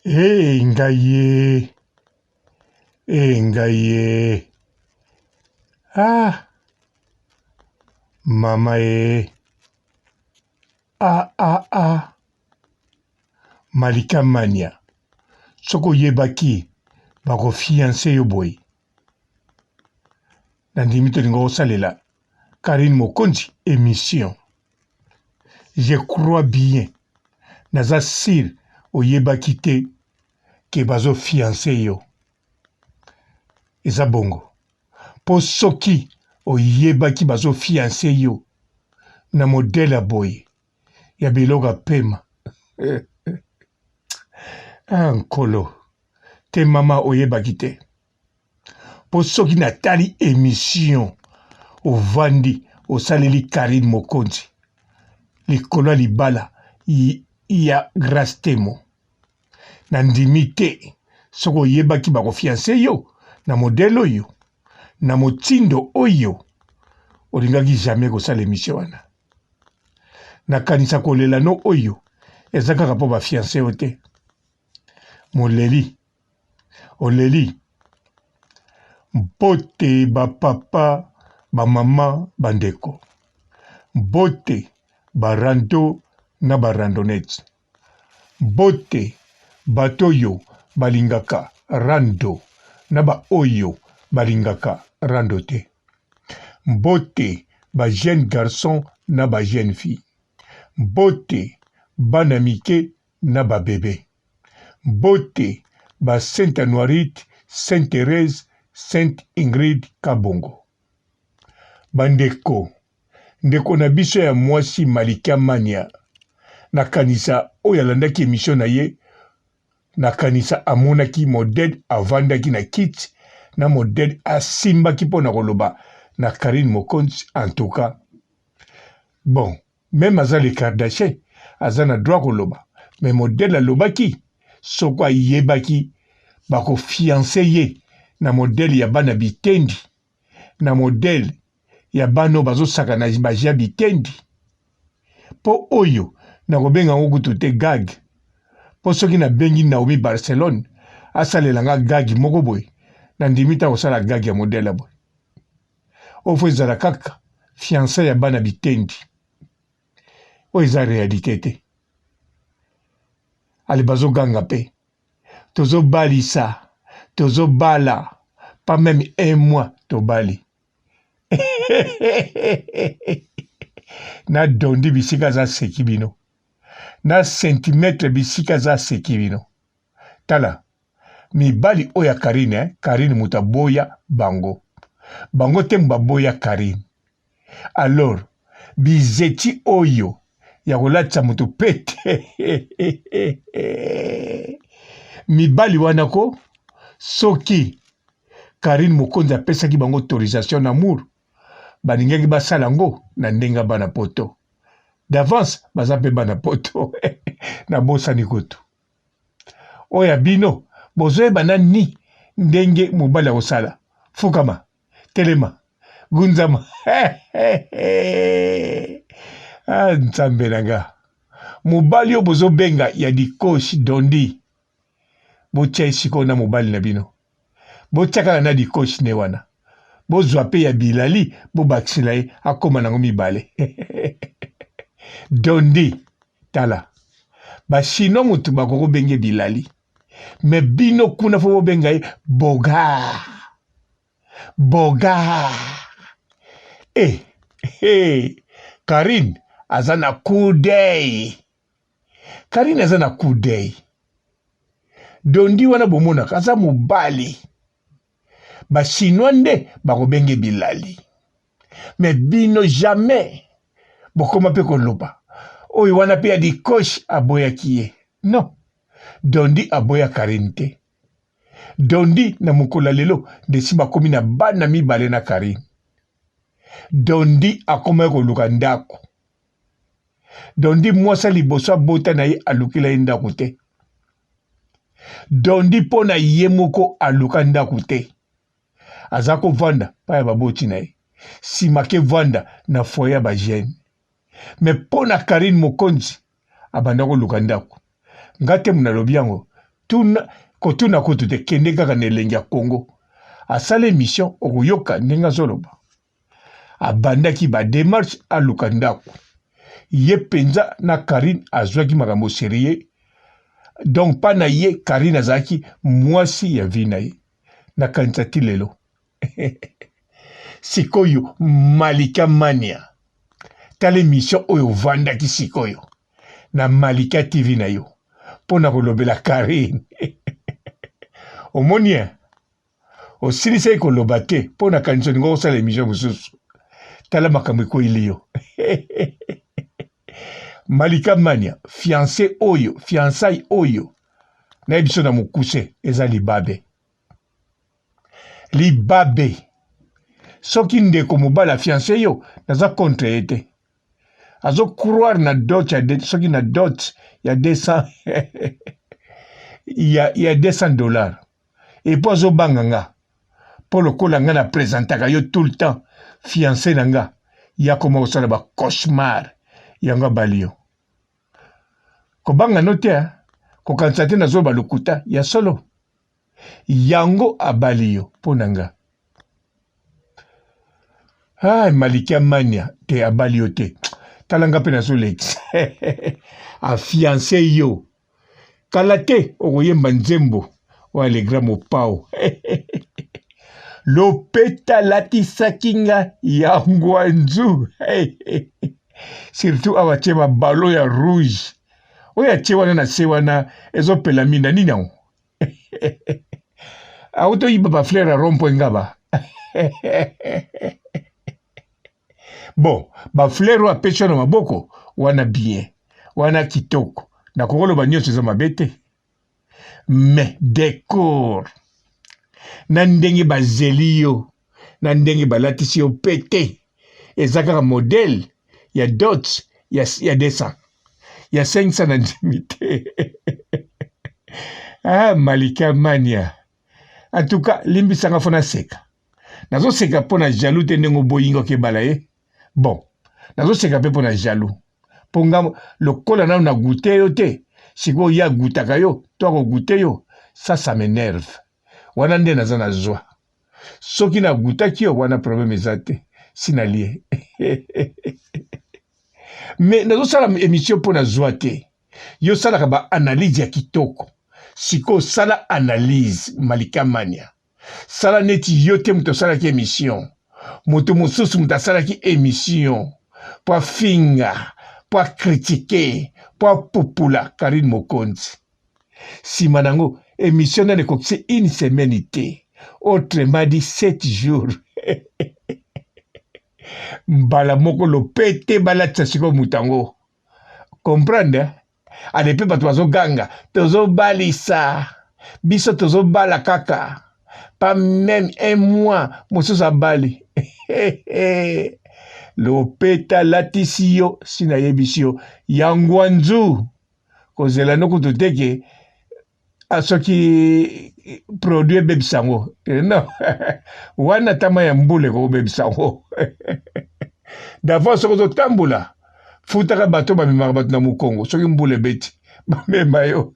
Ngaye. Ngaye. Ah. Mama Malika Mania. Soko yebaki. Bako fiancé yo boy. Nandimi to ningo salela. Karine Mokonzi émission. Je crois bien. Naza sir o yebaki te ke bazo fiancé yo. Eza bongo. Po soki o yebaki bazo fiancé yo na modèle boy. Ya biloga pema. Nkolo. Te mama o yebaki te. Po soki natali émission o vandi o saleli Karine Mokonzi. Likolo libala ya grâce temo. Nandimi te soko yebaki bako fiancé yo na modèle oyo na motindo oyo olingaki jamais kosala émission wana. Nakanisa kolela no oyo eza kaka po ba fiancé yo te. Moleli oleli mpote ba papa ba mama bandeko mbote barando na barandonete mbote batoyo balingaka rando na ba oyo balingaka rando te mbote ba jeune garçon na ba jeune fille mbote bana mike na ba bébé mbote ba Sainte Anuarite, Sainte Thérèse, Sainte Ingrid Kabongo bandeko ndeko na biso ya mwasi Malika Mania nakanisa oyo alandaki émission na ye nakanisa amonaki modèle avandaki na kiti na modèle asimbaki mpona koloba na Karine Mokonzi en tout cas bon même aza le Kardashian aza na droit koloba mais modèle alobaki soko ayebaki bako fiancé ye na modèle ya bana bitendi na modèle ya bano bazosaka na baja bitendi po oyo nakobenga ngo kutu te gag po soki nabengi Naomi Barcelone asalela nga gag moko boye nandimi ta kosala gag ya modèle boye ofo ezala kaka fiancé ya bana bitendi oyo eza réalité te ale bazoganga pe tozobalisa tozobala pas même un mois tobali na dondi bisika za seki bino na centimètre bisika za seki bino tala mibali oya Karine Karine muta boya bango te mbaboya Karine alors bizeti oyo ya kolatisa mutu pete mibali wana ko soki Karine Mokonzi apesaki bango autorisation d'amour baningaki basala ngo na ndenga bana poto d'avance baza mpe bana poto na bosani kutu oya bino bozoyeba nani ndenge mobali ya kosala fukama telema gunzama nzambe na nga mobali oyo bozobenga ya dikoshi dondi botia esiko na mobali na bino botia kaka na dikoshi ne wana bozwa pe ya bilali bobakisela ye akoma nango mibale dondi tala bashino mutu bakoko benge bilali me bino kuna fo bobenga ye boga Karine aza na kudei Karine aza na kudei dondi wana bomonaka aza mobali bachinois nde bakobenge bilali me bino jamais bokoma mpe koloba oyo wana mpe ya dikoshi aboyaki ye non dondi aboya Karine te dondi na mokolo lelo ndesi bakomi na bana mibale na Karine dondi akomaki koluka ndako dondi mwasa liboso abota na ye alukila ye ndako te dondi mpo na ye moko aluka ndako te aza kovanda pa ya baboti na ye nsima ke vanda na foye ya bagene me mpo na Karine Mokonzi abanda koluka ndako nga te munalobi yango kotuna kutu te kende kaka na elengi ya Congo asala émission okoyoka ndenge azoloba abandaki badémarche aluka ndako ye mpenza na Karine azwaki makambo serie donc pa na ye Karine azalaki mwasi ya vi na ye nakanisa ti lelo sikoyo Malika Mania tala émission oyo ovandaki sikoyo na Malika TV na yo mpona kolobela Karine omoni osilisaki koloba te mpona kanisa olingo kosala émission mosusu tala makambo ekoyili yo Malika Mania fiançai oyo nayebi biso na mokuse eza libabe soki ndeko mobala fiancé yo naza contre ye te azo croire na dot soki na dot ya 200 ya $200 epo azobanga nga mpo lokola nga na présentaka yo tout le temps fiancé na nga ya koma kosala ba cauchemar yango abali yo kobanga no te kokanisa te nazoba lokuta ya solo yango abali yo mpo na nga Malika Mania te abali yo te tala nga mpe nazoleki afiancé yo kala te okoyemba nzembo wa alegra mopao lopeta latisaki nga yango nzu surtout awa tie balo ya rouge oyo atie wana na se wana ezopela minda nini yango autoyiba bafleur arompo ngaba bon bafleur oyo apesi na maboko wana bien wana kitoko na kokoloba nyonso eza mabe te mais décor na ndenge bazeli yo na ndenge balatisi yo pete eza kaka modèle ya dot ya 200 ya 500 na ndimi te Malika Mania en tout cas limbisanga fona seka nazoseka mpo na jaloux te ndenge oboyinga okebala ye bon nazoseka mpe mpo na jaloux mpo nga lokola nano na gute yo te sikoyo ya gutaka yo to akogute yo ça m'énerve wana nde naza na zwa soki nagutaki yo wana problème eza te sinalie mais nazosala émission mpo na zwa te yo salaka baanalyse ya kitoko sikoyo sala analyse Malika Mania sala neti yo te moto asalaki émission moto mosusu moto asalaki émission po afinga po akritike po apopula Karine Mokonzi nsima nango émission nani ekokisi une semaine te autrement dit 7 jours mbala moko lopete balatisa sikoyo moto yango comprendre ade mpe bato bazoganga tozobalisa biso tozobala kaka pas même un mois mosusu abali lopeta latisi yo sinayebisi yo yango nzu kozela nokutu teke soki produit ebebisa yango non wana tama ya mbule kokobebisa yango d'avance soki ozotambola futaka bato bamemaka bato na mokongo soki mbula ebeti bamema yo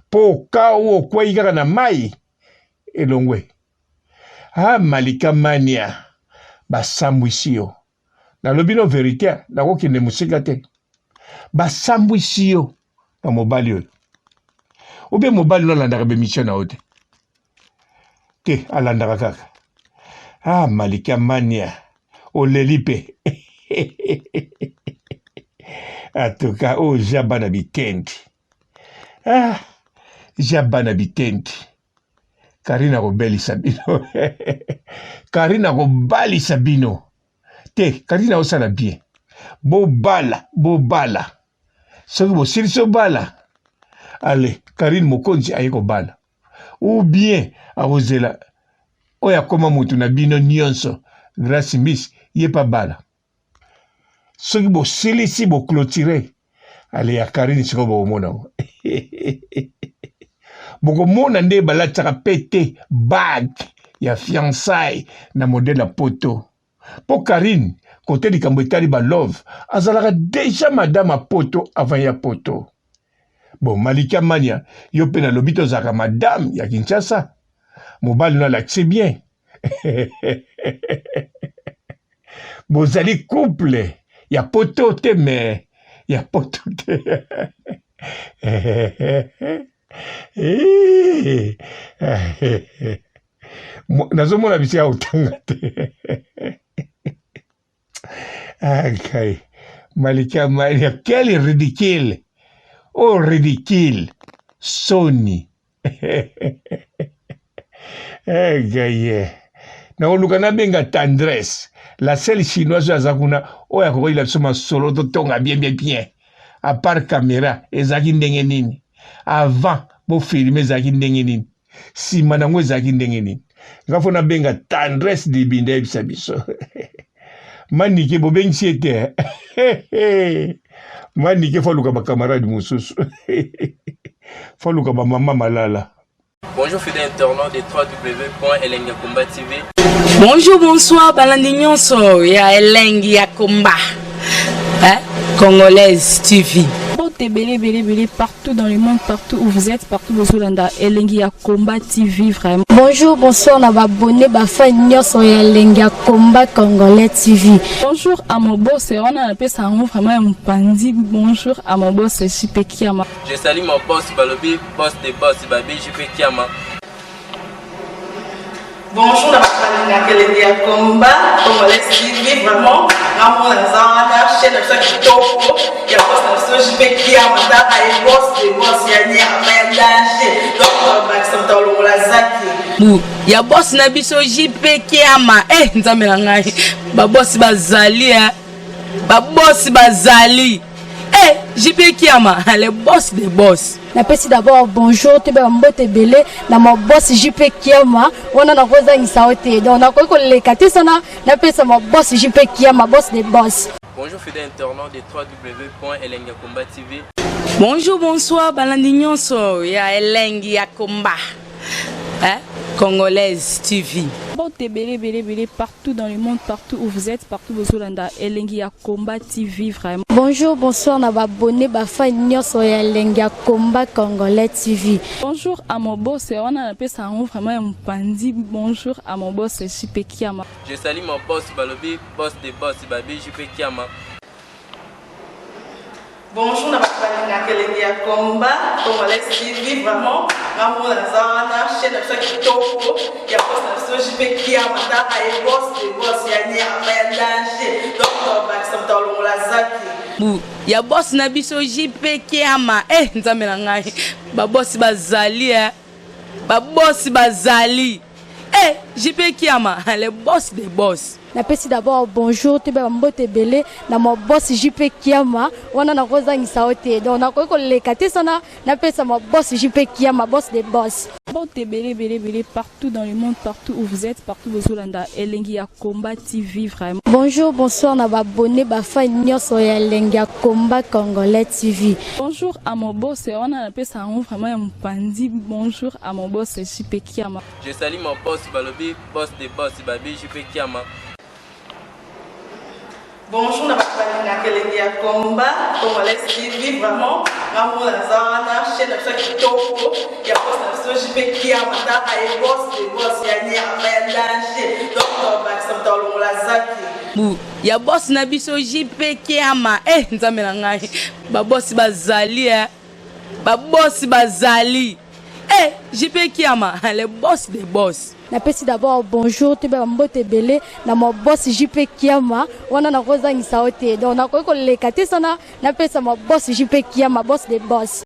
mpo kao okwei kaka na mai elongwe Malika Mania basambwisi yo nalobi no verité nakokende mosika te basambwisi yo na mobali oyo obe mobali no alandaka bemission na yo te alandaka kaka Malika Mania oleli mpe atuka oyo jaba na bitendi jaba na bitendi Karine akobelisa bino Karine akobalisa bino te Karine akosala bien bobala soki bosilisi obala ale Karine Mokonzi aye kobala ou bien akozela oyo akoma motu na bino nyonso grâce miss ye pa bala soki bosilisi boclotire ale ya Karine sikoyo bokomona bokomona nde balatisaka pete bag ya fiançailles na modèle ya poto mpo Karine kote likambo etali balove azalaka deja madame ya poto avant ya poto Bon, Malika Mania, yo pe na lobito zaka madame ya Kinshasa. Mobile na l'accès bien. Bozali couple. Ya poto te mais. Ya poto te. Nazomona bisi ya utanga te. Okay. Malika Mania, quel ridicule. Oh, ridicule. Sony. Gaye. Na olukana benga tendresse. La seule chinoise à Zakuna, oh, ya koko il a soma solo to tonga bien. À part caméra, ezaki ndenge nini. Avant, bo filmer ezaki ndenge nini. Si manango ezaki ndenge nini. Ngafona benga tendresse de binde biso. Manike bo bengi siete. Manike faluka ba camarade mususu. Faluka ba mama malala. Bonjour fidèles internautes de www.elengiakomba TV. Bonjour, bonsoir, balandi nyonso ya Elengi ya Komba. Congolaise TV. Belé partout dans le monde, partout où vous êtes, partout où vous êtes, Elengi ya Komba TV vraiment. Bonjour, bonsoir, na abonné ba fan nyonso ya Elengi ya Komba Congolais TV. Bonjour à mon boss, on a appelé ça vraiment un pandi. Bonjour à mon boss, JP Kiama. Je salue mon boss Balobi, boss des boss Babi JP Kiama. Bonjour, la famille na Elengi ya Komba Congolais TV vraiment. Namo na zana chaîne de chaque topo. Ya boss na JP Kiama, ta ay boss des boss ya ni amendage. Donc Maxime Tolo la zaki. Ya boss na biso JP Kiama. Nzambe na ngai. Ba boss bazali ba boss bazali. JP Kiama, le boss des boss. Napesi d'abord bonjour, te ba mbote belé na mon boss JP Kiama. On a rosa ngisaote. Donc na ko lekate sana napesa mon boss JP Kiama, boss des boss. Bonjour fidèles internautes de www.elengiakomba TV. Bonjour, bonsoir, balandi nyonso ya Elengi ya Komba. Congolaise TV. Belé partout dans le monde, partout où vous êtes, partout où vous êtes, Elengi ya Komba TV vraiment. Bonjour, bonsoir, na abonné ba fan nyonso ya Elengi ya Komba Congolais TV. Bonjour à mon boss, on a appelé ça vraiment un pandi. Bonjour à mon boss, JP Kiama. Je salue mon boss Balobi, boss des boss Babi JP Kiama. Bonjour, la famille na Elengi ya Komba Congolais TV vraiment. Namo na zana chaîne de chaque topo. Ya boss na JP Kiama, ta ay boss des boss ya ni amendage. Donc Maxime Tolo la zaki. Ya boss na biso JP Kiama. Nzambe na ngai. Ba boss bazali ba boss bazali. JP Kiama, le boss des boss. Napesi d'abord bonjour, te ba mbote belé na mon boss JP Kiama. On a rosa ngisaote. Donc na ko lekate sana napesa mon boss JP Kiama, boss des boss. Belé partout dans le monde, partout où vous êtes, partout où vous êtes, Elengi ya Komba TV vraiment. Bonjour, bonsoir, na abonné ba fan nyonso ya Elengi ya Komba Congolais TV. Bonjour à mon boss, on a appelé ça vraiment un pandi. Bonjour à mon boss, JP Kiama. Je salue mon boss Balobi, boss des boss Babi JP Kiama. Bonjour, la famille na Elengi ya Komba Congolais TV vraiment. Namo na zana chaîne de chaque topo. Ya boss na JP Kiama, ta ay boss des boss ya ni amendage. Donc Maxime Tolo la zaki. Ya boss na biso JP Kiama. Nzambe na ngai. Ba boss bazali ba boss bazali. JP Kiama, le boss des boss. Napesi d'abord bonjour, te ba mbote belé na mon boss JP Kiama. On a rosa ngisaote. Donc na ko lekate sana napesa mon boss JP Kiama, boss des boss.